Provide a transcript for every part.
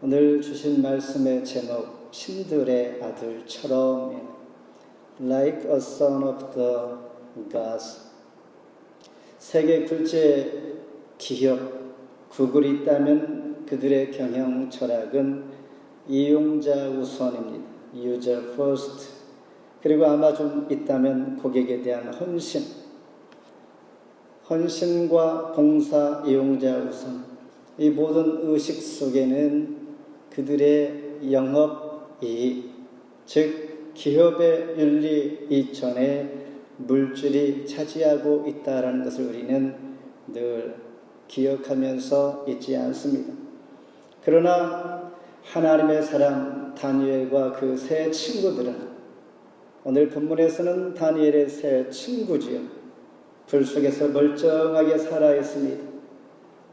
오늘 주신 말씀의 제목, 신들의 아들처럼, Like a son of the gods. 세계 굴제 기업, 구글이 있다면 그들의 경영 철학은 이용자 우선입니다. User first. 그리고 아마존 있다면 고객에 대한 헌신과 봉사, 이용자 우선. 이 모든 의식 속에는 그들의 영업이익, 즉 기업의 윤리 이전에 물질이 차지하고 있다는 것을 우리는 늘 기억하면서 잊지 않습니다. 그러나 하나님의 사람 다니엘과 그 세 친구들은, 오늘 본문에서는 다니엘의 세 친구지요, 불 속에서 멀쩡하게 살아있습니다.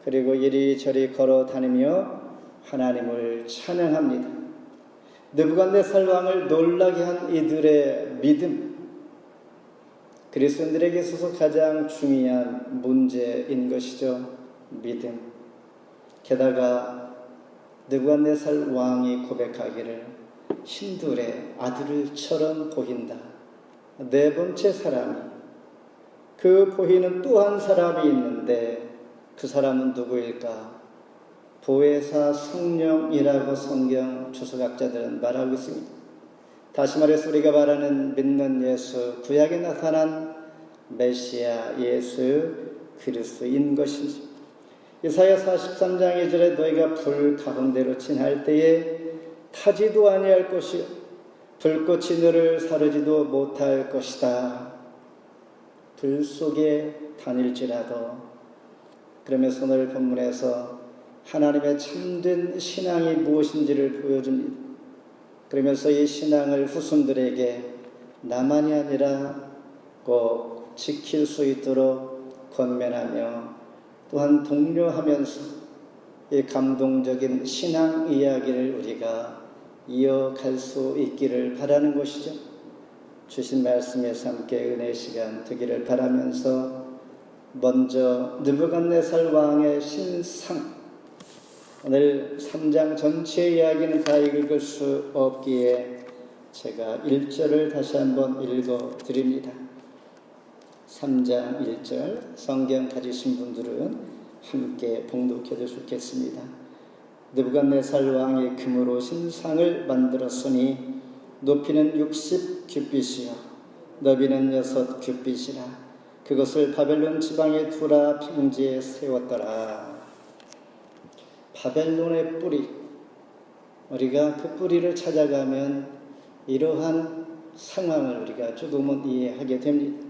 그리고 이리저리 걸어 다니며 하나님을 찬양합니다. 느부갓네살 왕을 놀라게 한 이들의 믿음, 그리스도인들에게 있어서 가장 중요한 문제인 것이죠. 믿음. 게다가 느부갓네살 왕이 고백하기를 신들의 아들처럼 보인다. 네 번째 사람이, 그 보이는 또 한 사람이 있는데 그 사람은 누구일까? 보혜사 성령이라고 성경 주석학자들은 말하고 있습니다. 다시 말해서 우리가 말하는 믿는 예수, 구약에 나타난 메시아 예수 그리스도인 것이지. 이사야 43장 2절에 너희가 불 가운데로 지날 때에 타지도 아니할 것이요 불꽃이 너를 사르지도 못할 것이다. 불 속에 다닐지라도. 그러면서 오늘 본문에서 하나님의 참된 신앙이 무엇인지를 보여줍니다. 그러면서 이 신앙을 후손들에게 나만이 아니라 꼭 지킬 수 있도록 권면하며 또한 독려하면서 이 감동적인 신앙 이야기를 우리가 이어갈 수 있기를 바라는 것이죠. 주신 말씀에서 함께 은혜의 시간 되기를 바라면서 먼저 느부갓네살 왕의 신상, 오늘 3장 전체 이야기는 다 읽을 수 없기에 제가 1절을 다시 한번 읽어드립니다. 3장 1절 성경 가지신 분들은 함께 봉독해도 좋겠습니다. 느부갓네살 왕이 금으로 신상을 만들었으니 높이는 60규빗이요 너비는 6규빗이라. 그것을 바벨론 지방의 두라 평지에 세웠더라. 바벨론의 뿌리, 우리가 그 뿌리를 찾아가면 이러한 상황을 우리가 조금은 이해하게 됩니다.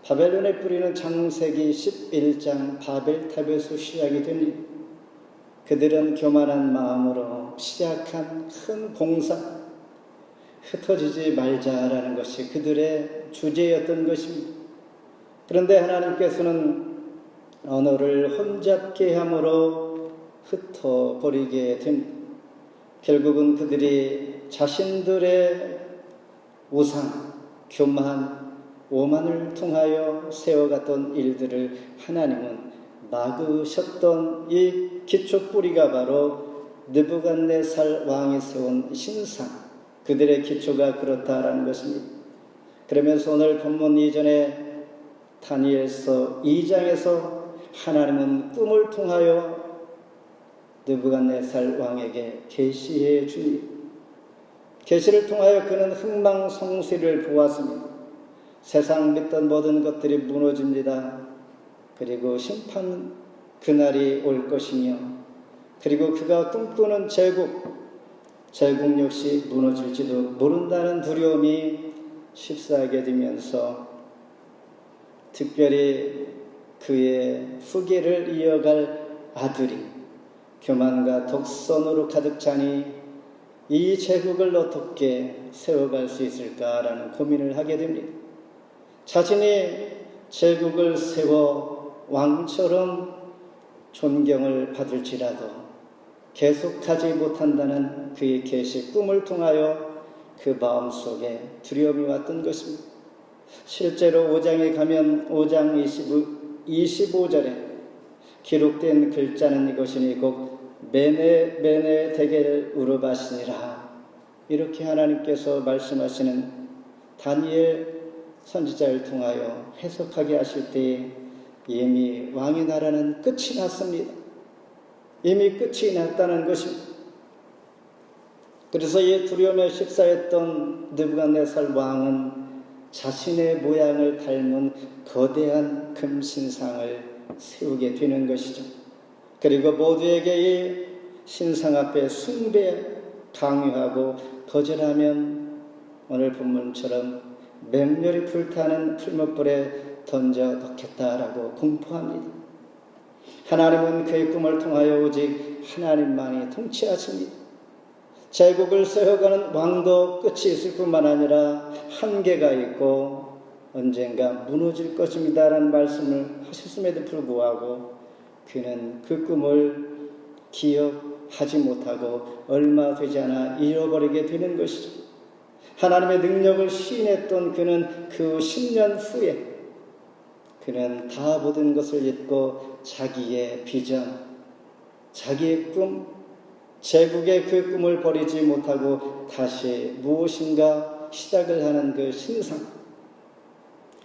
바벨론의 뿌리는 창세기 11장 바벨탑에서 시작이 됩니다. 그들은 교만한 마음으로 시작한 큰 공사, 흩어지지 말자라는 것이 그들의 주제였던 것입니다. 그런데 하나님께서는 언어를 혼잡게 함으로 흩어버리게 됩니다. 결국은 그들이 자신들의 우상, 교만, 오만을 통하여 세워갔던 일들을 하나님은 막으셨던 이 기초 뿌리가 바로 느부갓네살 왕이 세운 신상, 그들의 기초가 그렇다라는 것입니다. 그러면서 오늘 본문 이전에 다니엘서 2장에서 하나님은 꿈을 통하여 느부갓네살 왕에게 계시해 줍니다. 계시를 통하여 그는 흥망성쇠를 보았습니다. 세상 믿던 모든 것들이 무너집니다. 그리고 심판 그날이 올 것이며, 그리고 그가 꿈꾸는 제국 역시 무너질지도 모른다는 두려움이 휩싸게 되면서 특별히 그의 후계를 이어갈 아들이 교만과 독선으로 가득 차니 이 제국을 어떻게 세워갈 수 있을까라는 고민을 하게 됩니다. 자신이 제국을 세워 왕처럼 존경을 받을지라도 계속하지 못한다는 그의 계시, 꿈을 통하여 그 마음속에 두려움이 왔던 것입니다. 실제로 5장에 가면 5장 25절에 기록된 글자는 이것이니 곧 메네 데겔 우르바시니라. 이렇게 하나님께서 말씀하시는 다니엘 선지자를 통하여 해석하게 하실 때에 이미 왕의 나라는 끝이 났습니다. 이미 끝이 났다는 것입니다. 그래서 이 두려움에 휩싸였던 느부갓네살 왕은 자신의 모양을 닮은 거대한 금신상을 세우게 되는 것이죠. 그리고 모두에게 이 신상 앞에 숭배, 강요하고 거절하면 오늘 본문처럼 맹렬히 불타는 풀무불에 던져 넣겠다라고 공포합니다. 하나님은 그의 꿈을 통하여 오직 하나님만이 통치하십니다. 제국을 세워가는 왕도 끝이 있을 뿐만 아니라 한계가 있고 언젠가 무너질 것입니다라는 말씀을 하셨음에도 불구하고 그는 그 꿈을 기억하지 못하고 얼마 되지 않아 잃어버리게 되는 것이죠. 하나님의 능력을 시인했던 그는 그 10년 후에 그는 다 모든 것을 잊고 자기의 비전, 자기의 꿈, 제국의 그 꿈을 버리지 못하고 다시 무엇인가 시작을 하는 그 신상.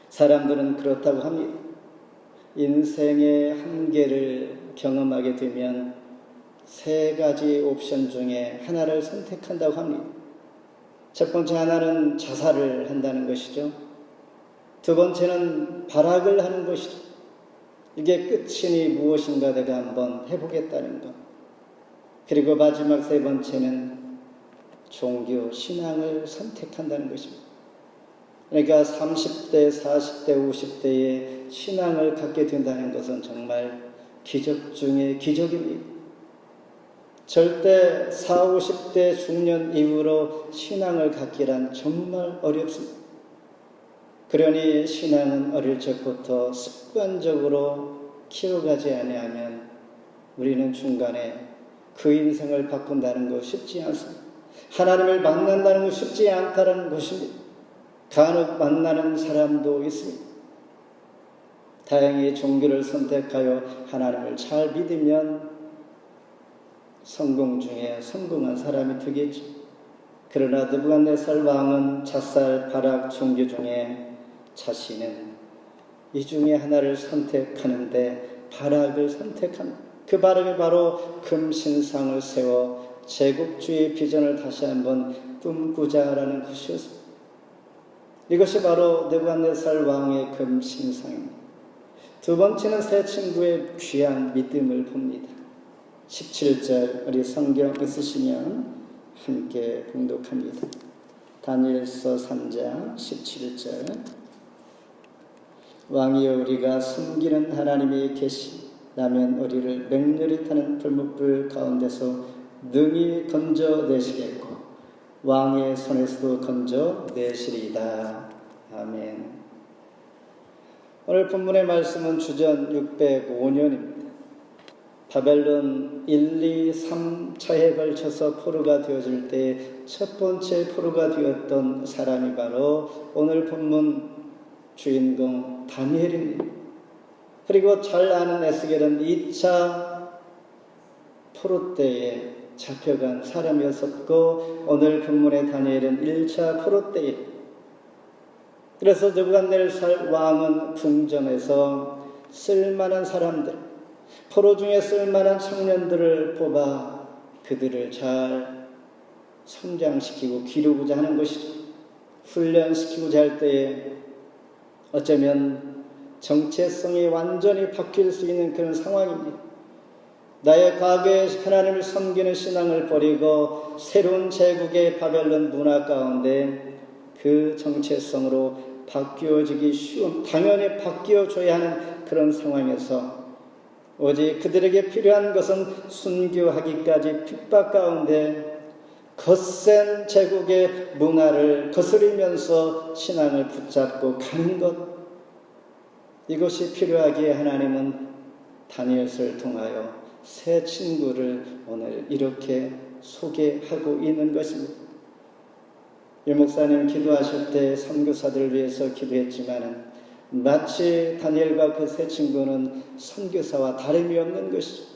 사람들은 그렇다고 합니다. 인생의 한계를 경험하게 되면 3가지 옵션 중에 하나를 선택한다고 합니다. 첫 번째 하나는 자살을 한다는 것이죠. 두 번째는 발악을 하는 것이죠. 이게 끝이니 무엇인가 내가 한번 해보겠다는 것. 그리고 마지막 3번째는 종교, 신앙을 선택한다는 것입니다. 그러니까 30대, 40대, 50대에 신앙을 갖게 된다는 것은 정말 기적 중의 기적입니다. 절대 40, 50대 중년 이후로 신앙을 갖기란 정말 어렵습니다. 그러니 신앙은 어릴 적부터 습관적으로 키워가지 아니하면 우리는 중간에 그 인생을 바꾼다는 것 쉽지 않습니다. 하나님을 만난다는 것 쉽지 않다는 것입니다. 간혹 만나는 사람도 있습니다. 다행히 종교를 선택하여 하나님을 잘 믿으면 성공 중에 성공한 사람이 되겠죠. 그러나 느부갓네살 왕은 자살, 발악, 종교 중에 자신은 이 중에 하나를 선택하는데 발악을 선택합니다. 그 발악이 바로 금신상을 세워 제국주의 비전을 다시 한번 꿈꾸자라는 것이었습니다. 이것이 바로 느부갓네살 왕의 금신상입니다. 두 번째는 세 친구의 귀한 믿음을 봅니다. 17절 우리 성경 있으시면 함께 봉독합니다. 다니엘서 3장 17절 왕이여 우리가 숨기는 하나님이 계시다면 우리를 맹렬히 타는 불뭇불 가운데서 능히 건져내시겠고 왕의 손에서도 건져내시리이다. 아멘. 오늘 본문의 말씀은 주전 605년입니다. 바벨론 1, 2, 3차에 걸쳐서 포로가 되어질 때 첫 번째 포로가 되었던 사람이 바로 오늘 본문 주인공 다니엘입니다. 그리고 잘 아는 에스겔은 2차 포로 때에 잡혀간 사람이었었고 오늘 본문의 다니엘은 1차 포로 때에 그래서 느부갓네살 왕은 궁전에서 쓸만한 사람들 포로 중에 쓸만한 청년들을 뽑아 그들을 잘 성장시키고 기르고자 하는 것이죠. 훈련시키고자 할 때에 어쩌면 정체성이 완전히 바뀔 수 있는 그런 상황입니다. 나의 과거에 하나님을 섬기는 신앙을 버리고 새로운 제국의 바벨론 문화 가운데 그 정체성으로 바뀌어지기 쉬운, 당연히 바뀌어줘야 하는 그런 상황에서 오직 그들에게 필요한 것은 순교하기까지 핍박 가운데 거센 제국의 문화를 거스리면서 신앙을 붙잡고 가는 것, 이것이 필요하기에 하나님은 다니엘서를 통하여 새 친구를 오늘 이렇게 소개하고 있는 것입니다. 유 목사님 기도하실 때 선교사들을 위해서 기도했지만 마치 다니엘과 그 새 친구는 선교사와 다름이 없는 것이죠.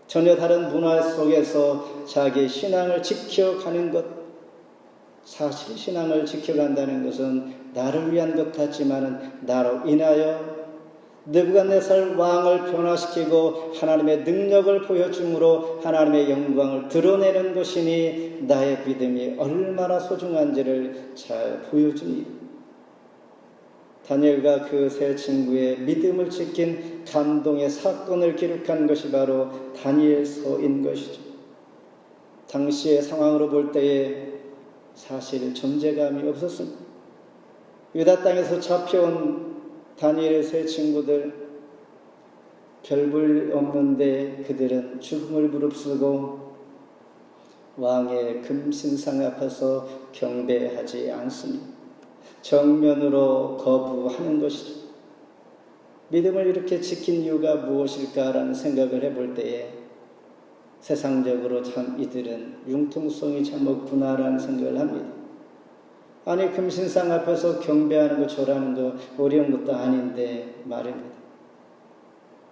전혀 다른 문화 속에서 자기 신앙을 지켜가는 것, 사실 신앙을 지켜간다는 것은 나를 위한 것 같지만은 나로 인하여 느부갓네살 왕을 변화시키고 하나님의 능력을 보여줌으로 하나님의 영광을 드러내는 것이니 나의 믿음이 얼마나 소중한지를 잘 보여줍니다. 다니엘과 그 세 친구의 믿음을 지킨 감동의 사건을 기록한 것이 바로 다니엘서인 것이죠. 당시의 상황으로 볼 때에 사실 존재감이 없었습니다. 유다 땅에서 잡혀온 다니엘의 세 친구들, 별볼 없는데 그들은 죽음을 무릅쓰고 왕의 금신상 앞에서 경배하지 않습니다. 정면으로 거부하는 것이죠. 믿음을 이렇게 지킨 이유가 무엇일까라는 생각을 해볼 때에 세상적으로 참 이들은 융통성이 참 없구나라는 생각을 합니다. 아니, 금신상 앞에서 경배하는 거, 절하는 거 어려운 것도 아닌데 말입니다.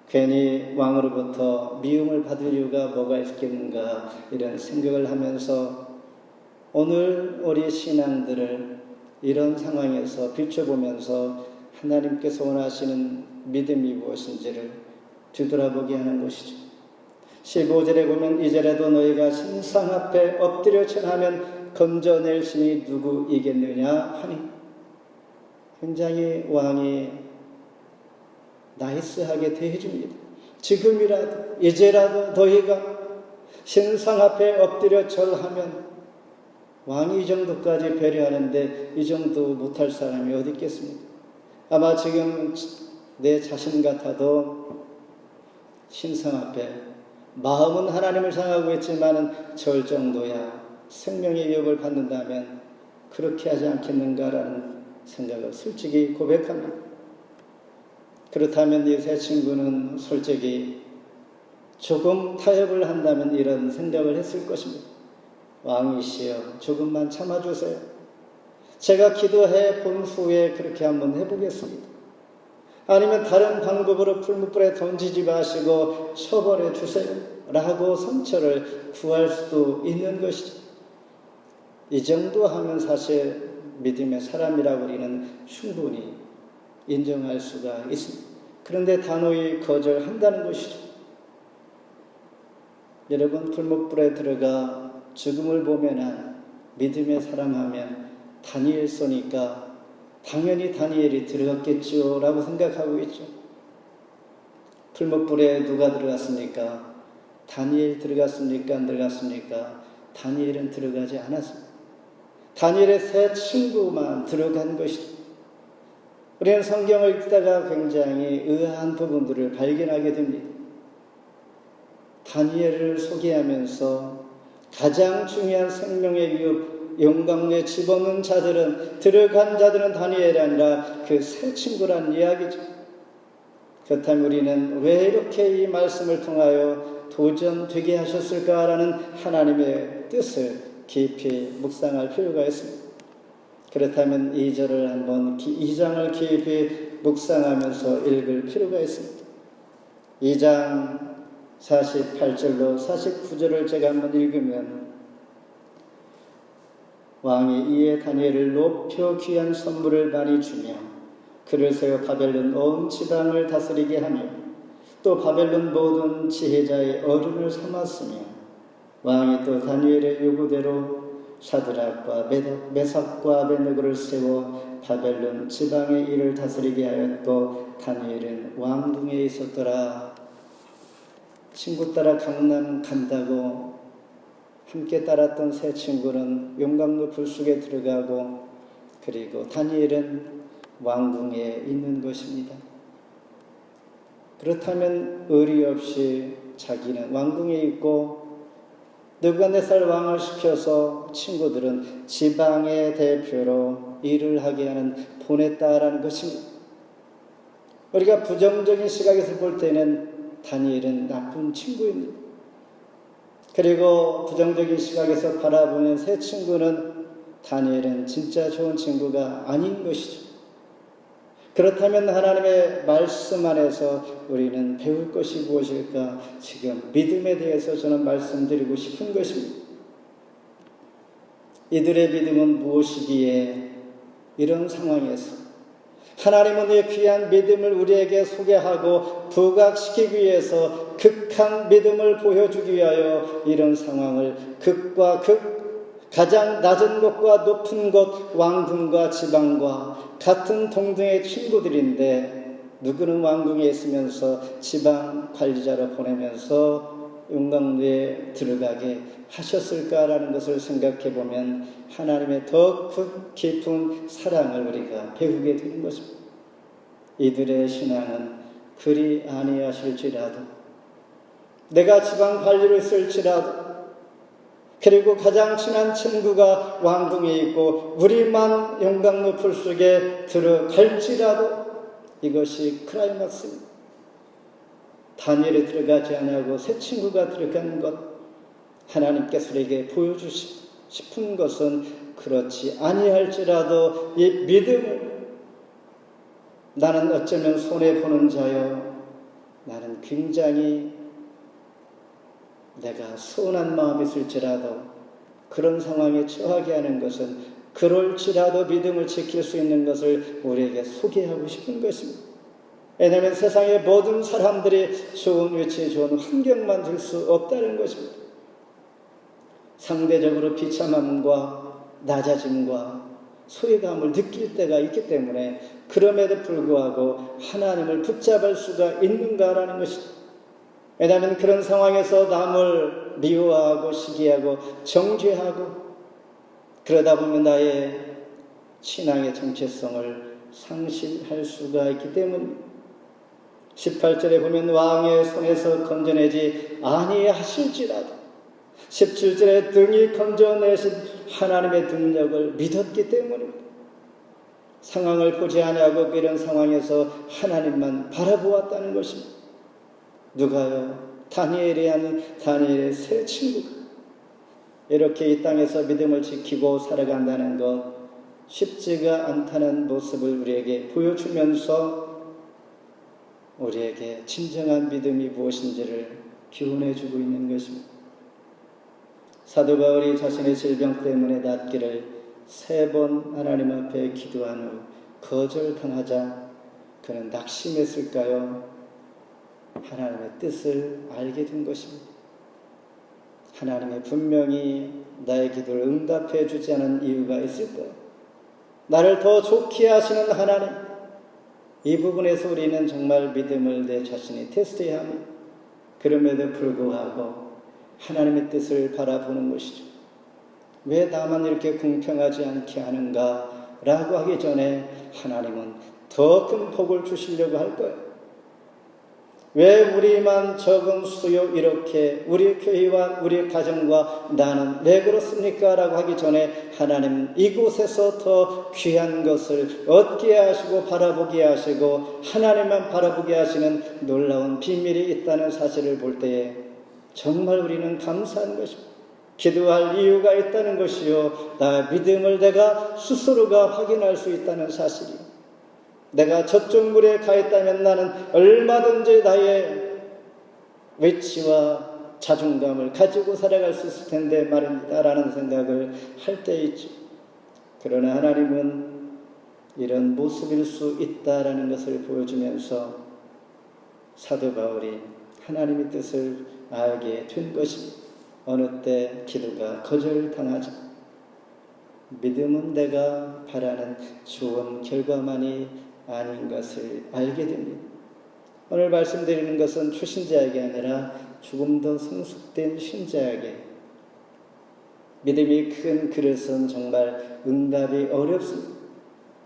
괜히 왕으로부터 미움을 받을 이유가 뭐가 있겠는가 이런 생각을 하면서 오늘 우리 신앙들을 이런 상황에서 비춰보면서 하나님께서 원하시는 믿음이 무엇인지를 뒤돌아보게 하는 것이죠. 15절에 보면 이제라도 너희가 신상 앞에 엎드려 절하면 건져낼 신이 누구이겠느냐 하니, 굉장히 왕이 나이스하게 대해줍니다. 지금이라도 이제라도 너희가 신상 앞에 엎드려 절하면, 왕이 이 정도까지 배려하는데 이 정도 못할 사람이 어디 있겠습니까? 아마 지금 내 자신 같아도 신상 앞에 마음은 하나님을 향하고 있지만은 절 정도야 생명의 위협을 받는다면 그렇게 하지 않겠는가라는 생각을 솔직히 고백합니다. 그렇다면 이 세 친구는 솔직히 조금 타협을 한다면 이런 생각을 했을 것입니다. 왕이시여, 조금만 참아주세요. 제가 기도해 본 후에 그렇게 한번 해보겠습니다. 아니면 다른 방법으로 풀무불에 던지지 마시고 처벌해 주세요 라고 선처를 구할 수도 있는 것이죠. 이 정도 하면 사실 믿음의 사람이라고 우리는 충분히 인정할 수가 있습니다. 그런데 단호히 거절한다는 것이죠. 여러분, 풀무불에 들어가 죽음을 보면은 믿음의 사람 하면 다니엘서니까 당연히 다니엘이 들어갔겠죠 라고 생각하고 있죠. 풀무불에 누가 들어갔습니까? 다니엘 들어갔습니까? 안 들어갔습니까? 다니엘은 들어가지 않았습니다. 다니엘의 세 친구만 들어간 것이죠. 우리는 성경을 읽다가 굉장히 의아한 부분들을 발견하게 됩니다. 다니엘을 소개하면서 가장 중요한 생명의 위협, 영광에 집어넣은 자들은, 들어간 자들은 다니엘이 아니라 그 세 친구란 이야기죠. 그렇다면 우리는 왜 이렇게 이 말씀을 통하여 도전되게 하셨을까라는 하나님의 뜻을 깊이 묵상할 필요가 있습니다. 그렇다면 2절을 한번 2장을 깊이 묵상하면서 읽을 필요가 있습니다. 2장 48절로 49절을 제가 한번 읽으면, 왕이 이에 다니엘을 높여 귀한 선물을 많이 주며 그를 세워 바벨론 온 지방을 다스리게 하며 또 바벨론 모든 지혜자의 어른을 삼았으며, 왕이 또 다니엘의 요구대로 사드락과 메삭과 아벳느고를 세워 바벨론 지방의 일을 다스리게 하였고 다니엘은 왕궁에 있었더라. 친구 따라 강남 간다고 함께 따랐던 세 친구는 용광로 불 속에 들어가고, 그리고 다니엘은 왕궁에 있는 것입니다. 그렇다면 의리 없이 자기는 왕궁에 있고 느부갓네살 왕을 시켜서 친구들은 지방의 대표로 일을 하게 하는 보냈다라는 것입니다. 우리가 부정적인 시각에서 볼 때는 다니엘은 나쁜 친구입니다. 그리고 부정적인 시각에서 바라보는 세 친구는 다니엘은 진짜 좋은 친구가 아닌 것이죠. 그렇다면 하나님의 말씀 안에서 우리는 배울 것이 무엇일까? 지금 믿음에 대해서 저는 말씀드리고 싶은 것입니다. 이들의 믿음은 무엇이기에 이런 상황에서 하나님은 이 귀한 믿음을 우리에게 소개하고 부각시키기 위해서 극한 믿음을 보여주기 위하여 이런 상황을 극과 극, 가장 낮은 곳과 높은 곳, 왕궁과 지방과 같은 동등의 친구들인데 누구는 왕궁에 있으면서 지방 관리자로 보내면서 용광로에 들어가게 하셨을까라는 것을 생각해 보면 하나님의 더 깊은 사랑을 우리가 배우게 되는 것입니다. 이들의 신앙은 그리 아니하실지라도, 내가 지방 관리를 쓸지라도, 그리고 가장 친한 친구가 왕궁에 있고 우리만 용광로 풀 속에 들어갈지라도 이것이 클라이막스입니다. 다니엘이 들어가지 않냐고 새 친구가 들어가는 것, 하나님께서 우리에게 보여주시고 싶은 것은 그렇지 아니할지라도 이 믿음을, 나는 어쩌면 손해보는 자여, 나는 굉장히 내가 서운한 마음이 있을지라도 그런 상황에 처하게 하는 것은 그럴지라도 믿음을 지킬 수 있는 것을 우리에게 소개하고 싶은 것입니다. 왜냐하면 세상의 모든 사람들이 좋은 위치에 좋은 환경만 줄 수 없다는 것입니다. 상대적으로 비참함과 낮아짐과 소외감을 느낄 때가 있기 때문에 그럼에도 불구하고 하나님을 붙잡을 수가 있는가라는 것입니다. 왜냐하면 그런 상황에서 남을 미워하고 시기하고 정죄하고 그러다 보면 나의 신앙의 정체성을 상실할 수가 있기 때문입니다. 18절에 보면 왕의 손에서 건져내지 아니하실지라도, 17절에 등이 건져내신 하나님의 능력을 믿었기 때문입니다. 상황을 보지 아니하고 이런 상황에서 하나님만 바라보았다는 것입니다. 누가요? 다니엘이 아닌 다니엘의 새 친구가 이렇게 이 땅에서 믿음을 지키고 살아간다는 것, 쉽지가 않다는 모습을 우리에게 보여주면서 우리에게 진정한 믿음이 무엇인지를 교훈해주고 있는 것입니다. 사도 바울이 자신의 질병 때문에 낫기를 3번 하나님 앞에 기도한 후 거절당하자 그는 낙심했을까요? 하나님의 뜻을 알게 된 것입니다. 하나님의 분명히 나의 기도를 응답해 주지 않은 이유가 있을 거예요. 나를 더 좋게 하시는 하나님, 이 부분에서 우리는 정말 믿음을 내 자신이 테스트해야 합니다. 그럼에도 불구하고 하나님의 뜻을 바라보는 것이죠. 왜 나만 이렇게 공평하지 않게 하는가 라고 하기 전에 하나님은 더 큰 복을 주시려고 할 거예요. 왜 우리만 적은 수요 이렇게 우리 교회와 우리 가정과 나는 왜 그렇습니까? 라고 하기 전에 하나님 이곳에서 더 귀한 것을 얻게 하시고 바라보게 하시고 하나님만 바라보게 하시는 놀라운 비밀이 있다는 사실을 볼 때에 정말 우리는 감사한 것입니다. 기도할 이유가 있다는 것이요, 나의 믿음을 내가 스스로가 확인할 수 있다는 사실이요, 내가 저쪽 물에 가 있다면 나는 얼마든지 나의 위치와 자존감을 가지고 살아갈 수 있을 텐데 말입니다 라는 생각을 할 때 있죠. 그러나 하나님은 이런 모습일 수 있다라는 것을 보여주면서 사도 바울이 하나님의 뜻을 알게 된 것입니다. 어느 때 기도가 거절당하자 믿음은 내가 바라는 좋은 결과만이 아닌 것을 알게 됩니다. 오늘 말씀드리는 것은 초신자에게 아니라 조금 더 성숙된 신자에게, 믿음이 큰 그릇은 정말 응답이 어렵습니다.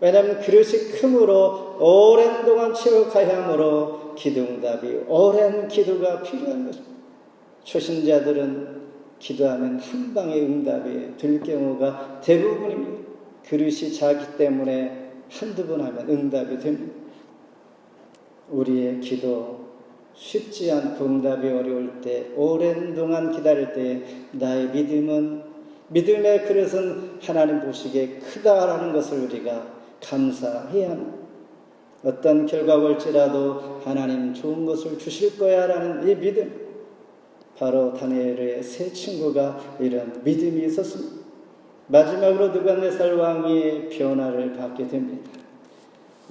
왜냐하면 그릇이 크므로 오랜 동안 채워가야 하므로 기도 응답이 오랜 기도가 필요한 것입니다. 초신자들은 기도하면 한 방에 응답이 될 경우가 대부분입니다. 그릇이 작기 때문에 한두 번 하면 응답이 됩니다. 우리의 기도 쉽지 않고 응답이 어려울 때, 오랜 동안 기다릴 때 나의 믿음의 그릇은 하나님 보시기에 크다라는 것을 우리가 감사해야 합니다. 어떤 결과가 올지라도 하나님 좋은 것을 주실 거야 라는 이 믿음, 바로 다니엘의 세 친구가 이런 믿음이 있었습니다. 마지막으로 느부갓네살 왕이 변화를 받게 됩니다.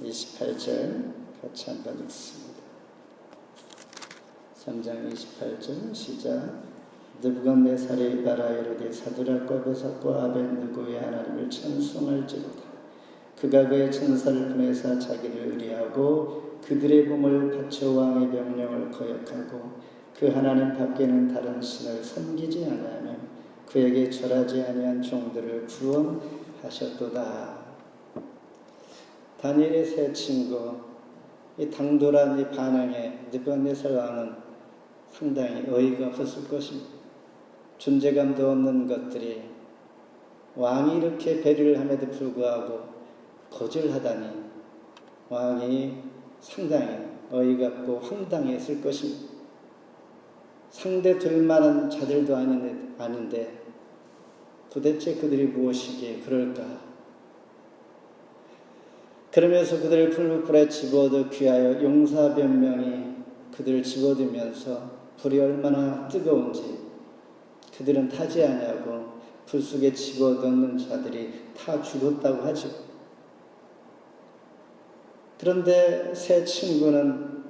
28절 같이 한번 읽습니다. 3장 28절 시작. 느부갓네살이 나라 이르되 사드락과 메삭과 아벳느고의 하나님을 찬송할지로다. 그가 그의 천사를 보내사 자기를 의리하고 그들의 몸을 바쳐 왕의 명령을 거역하고 그 하나님 밖에는 다른 신을 섬기지 아니하며 그에게 절하지 아니한 종들을 구원하셨도다. 다니엘의 세 친구, 이 당돌한 이 반응에 느부갓네살 왕은 상당히 어이가 없었을 것입니다. 존재감도 없는 것들이 왕이 이렇게 배려를 함에도 불구하고 거절하다니 왕이 상당히 어이가 없고 황당했을 것입니다. 상대 될 만한 자들도 아닌데 도대체 그들이 무엇이기에 그럴까? 그러면서 그들을 풀불에 집어넣어 귀하여 용사변명이 그들을 집어들면서 불이 얼마나 뜨거운지 그들은 타지 아니하고 불 속에 집어넣는 자들이 다 죽었다고 하죠. 그런데 세 친구는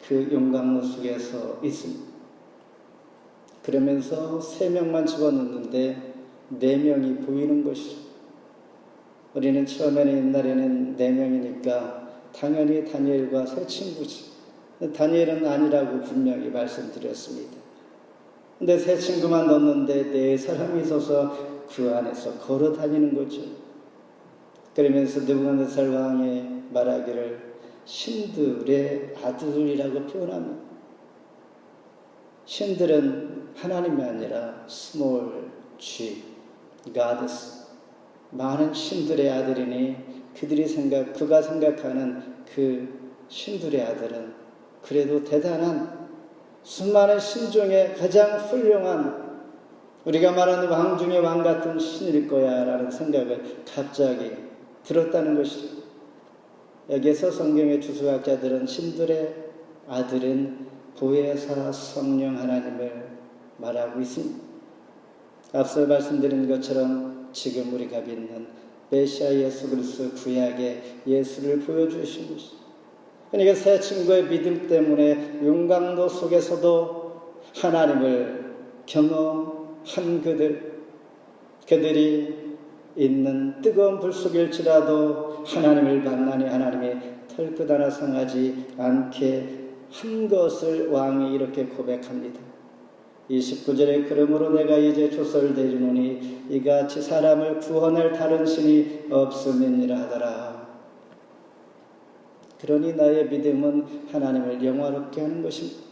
그 용광로 속에서 있습니다. 그러면서 3명만 집어넣는데 4명이 보이는 것이죠. 우리는 처음에는 옛날에는 4명이니까 당연히 다니엘과 세 친구지. 다니엘은 아니라고 분명히 말씀드렸습니다. 근데 세 친구만 넣었는데 4사람이 있어서 그 안에서 걸어 다니는 거죠. 그러면서 느부갓네살 왕이 말하기를 신들의 아들이라고 표현합니다. 신들은 하나님이 아니라 small g, gods, 많은 신들의 아들이니 그가 생각하는 그 신들의 아들은 그래도 대단한 수많은 신 중에 가장 훌륭한 우리가 말하는 왕 중에 왕 같은 신일 거야 라는 생각을 갑자기 들었다는 것이죠. 여기에서 성경의 주수학자들은 신들의 아들은 보혜사 성령 하나님을 말하고 있습니다. 앞서 말씀드린 것처럼 지금 우리가 믿는 메시아 예수 그리스도 구약의 예수를 보여주신 것입니다. 그러니까 세 친구의 믿음 때문에 용광로 속에서도 하나님을 경험한 그들이 있는 뜨거운 불 속일지라도 하나님을 만나니 하나님이 털끝 하나 상하지 않게 한 것을 왕이 이렇게 고백합니다. 29절에 그러므로 내가 이제 조서를 내리노니 이같이 사람을 구원할 다른 신이 없음이니라 하더라. 그러니 나의 믿음은 하나님을 영화롭게 하는 것입니다.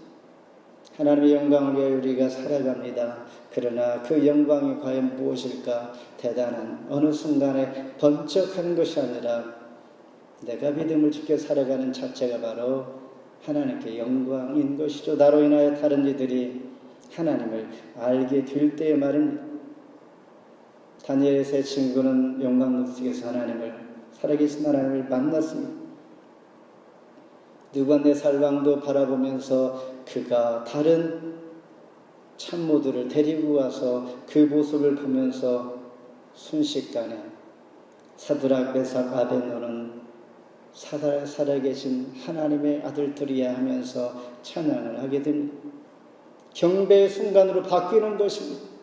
하나님의 영광을 위해 우리가 살아갑니다. 그러나 그 영광이 과연 무엇일까? 대단한 어느 순간에 번쩍하는 것이 아니라 내가 믿음을 지켜 살아가는 자체가 바로 하나님께 영광인 것이죠. 나로 인하여 다른 이들이 하나님을 알게 될 때의 말입니다. 다니엘의 세 친구는 영광 속에서 살아계신 하나님을 만났습니다. 느부갓네살 왕도 바라보면서 그가 다른 참모들을 데리고 와서 그 모습을 보면서 순식간에 사드락, 메삭, 아벳노는 살아계신 하나님의 아들들이야 하면서 찬양을 하게 됩니다. 경배의 순간으로 바뀌는 것입니다.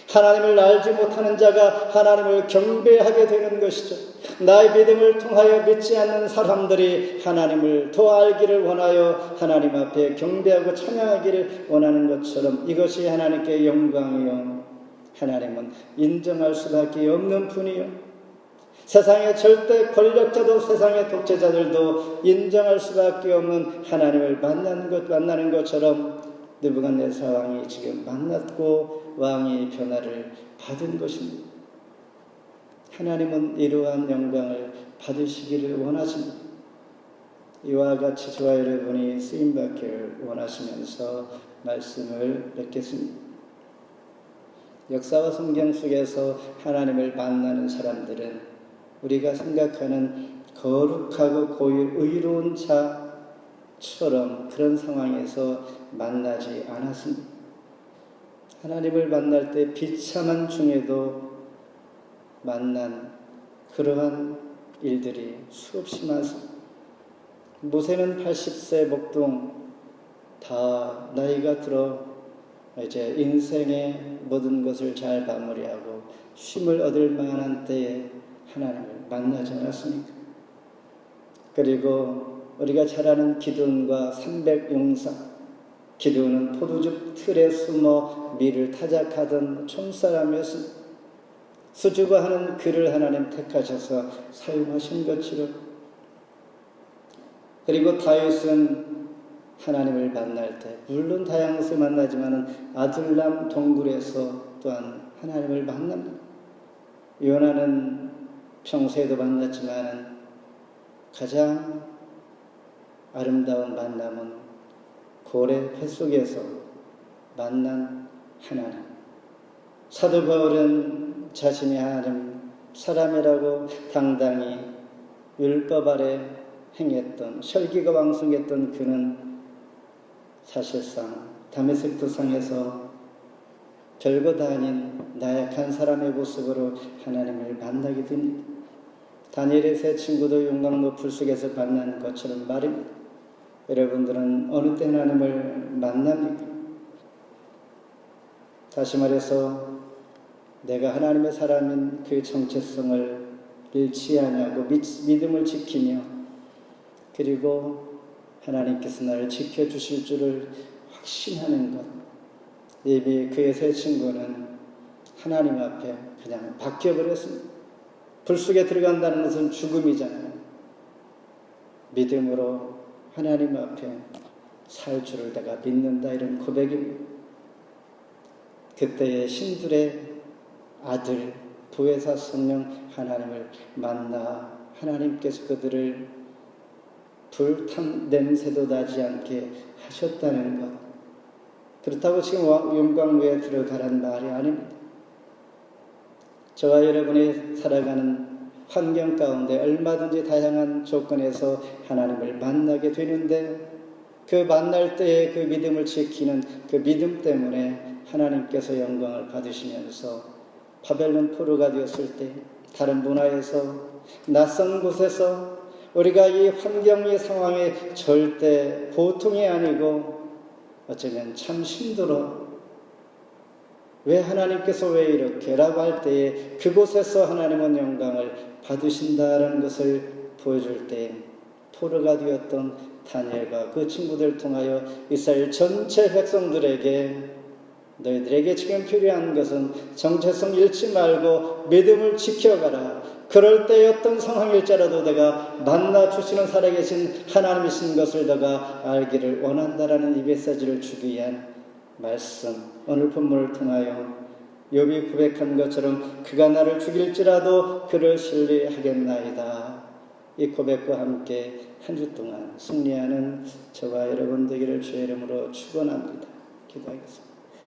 하나님을 알지 못하는 자가 하나님을 경배하게 되는 것이죠. 나의 믿음을 통하여 믿지 않는 사람들이 하나님을 더 알기를 원하여 하나님 앞에 경배하고 찬양하기를 원하는 것처럼 이것이 하나님께 영광이요 하나님은 인정할 수밖에 없는 분이요 세상의 절대 권력자도 세상의 독재자들도 인정할 수밖에 없는 하나님을 만나는 것처럼 느부갓네살 왕이 지금 만났고 왕이 변화를 받은 것입니다. 하나님은 이러한 영광을 받으시기를 원하십니다. 이와 같이 저와 여러분이 쓰임받기를 원하시면서 말씀을 맺겠습니다. 역사와 성경 속에서 하나님을 만나는 사람들은 우리가 생각하는 거룩하고 의로운 자처럼 그런 상황에서 만나지 않았습니다. 하나님을 만날 때 비참한 중에도 만난 그러한 일들이 수없이 많습니다. 모세는 80세 먹동 다 나이가 들어 이제 인생의 모든 것을 잘 마무리하고 쉼을 얻을 만한 때에 하나님을 만나지 않았습니까? 그리고 우리가 잘 아는 기드온과 300용사, 기드온은 포도즙 틀에 숨어 밀을 타작하던 촌사람이었습니다. 수줍어하는 그를 하나님 택하셔서 사용하신 것처럼, 그리고 다윗은 하나님을 만날 때 물론 다양한 것을 만나지만 아둘람 동굴에서 또한 하나님을 만납니다. 요나는 평소에도 만났지만 가장 아름다운 만남은 고래 뱃속에서 만난 하나님. 사도 바울은 자신이 하나님 사람이라고 당당히 율법 아래 행했던, 혈기가 왕성했던 그는 사실상 다메섹 도상에서 별거 다 아닌 나약한 사람의 모습으로 하나님을 만나게 됩니다. 다니엘의 세 친구도 용광로 불 속에서 만난 것처럼 말입니다. 여러분들은 어느 때 하나님을 만납니까? 다시 말해서 내가 하나님의 사람인 그 정체성을 잃지 아니하고 믿음을 지키며, 그리고 하나님께서 나를 지켜주실 줄을 확신하는 것. 이미 그의 세 친구는 하나님 앞에 그냥 바뀌어버렸습니다. 불 속에 들어간다는 것은 죽음이잖아요. 믿음으로 하나님 앞에 살 줄을 내가 믿는다, 이런 고백입니다. 그때의 신들의 아들 보혜사 성령 하나님을 만나 하나님께서 그들을 불탄 냄새도 나지 않게 하셨다는 것. 그렇다고 지금 용광로에 들어가란 말이 아닙니다. 저와 여러분이 살아가는 환경 가운데 얼마든지 다양한 조건에서 하나님을 만나게 되는데, 그 만날 때의 그 믿음을 지키는 그 믿음 때문에 하나님께서 영광을 받으시면서 바벨론 포로가 되었을 때, 다른 문화에서 낯선 곳에서 우리가 이 환경의 상황이 절대 보통이 아니고 어쩌면 참 힘들어, 왜 하나님께서 왜 이렇게 라고 할 때에 그곳에서 하나님은 영광을 받으신다라는 것을 보여줄 때, 포로가 되었던 다니엘과 그 친구들 통하여 이스라엘 전체 백성들에게 너희들에게 지금 필요한 것은 정체성 잃지 말고 믿음을 지켜가라. 그럴 때 어떤 상황일지라도 내가 만나 주시는 살아계신 하나님이신 것을 내가 알기를 원한다라는 이 메시지를 주기 위한 말씀, 오늘 본문을 통하여 욥이 고백한 것처럼 그가 나를 죽일지라도 그를 신뢰하겠나이다. 이 고백과 함께 한 주 동안 승리하는 저와 여러분 되기를 주의 이름으로 축원합니다. 기도하겠습니다.